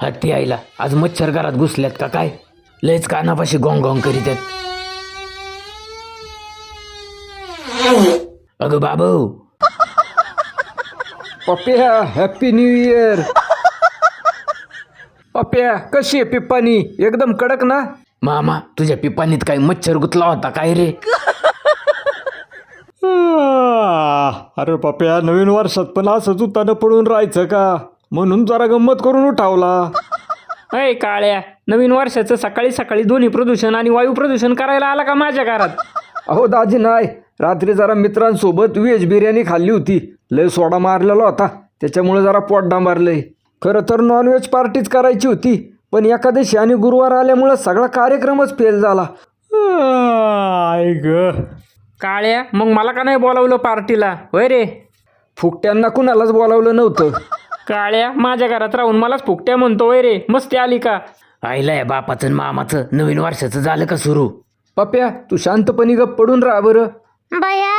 हत्ती आईला आज मच्छर घरात घुसल्यात का काय? लयच कानापाशी गोंग गोंग करीत आहेत. अगं बाबू. पप्प्या हॅपी न्यू इयर. पप्प्या कशी आहे पिप्पानी? एकदम कडक ना? मामा तुझ्या पिपानीत काय मच्छर गुतला होता काय रे? अरे पप्प्या नवीन वर्षात पण असंच उतानं पडून राहायचं का? म्हणून जरा गंमत करून उठावला. अय काळ्या, नवीन वर्षाचं सकाळी सकाळी ध्वनी प्रदूषण आणि वायू प्रदूषण करायला आला का माझ्या घरात? अहो दाजी नाही, रात्री जरा मित्रांसोबत व्हेज बिर्याणी खाल्ली होती. लय सोडा मारलेला होता, त्याच्यामुळे जरा पोट डांबारलंय. खरं तर नॉनव्हेज पार्टीच करायची होती, पण एकादशी आणि गुरुवार आल्यामुळं सगळा कार्यक्रमच फेल झाला. आई ग. काळ्या, मग मला का नाही बोलावलं पार्टीला? होय रे. फुकट्यांना कुणालाच बोलावलं नव्हतं. काळ्या, माझ्या घरात राहून मलाच फुकट्या म्हणतो. होय रे, मस्ती आली का? आईला या बापाचं आणि मामाचं नवीन वर्षाचं झालं का सुरू? पप्प्या तू शांतपणे गप पडून राहा बरं. बया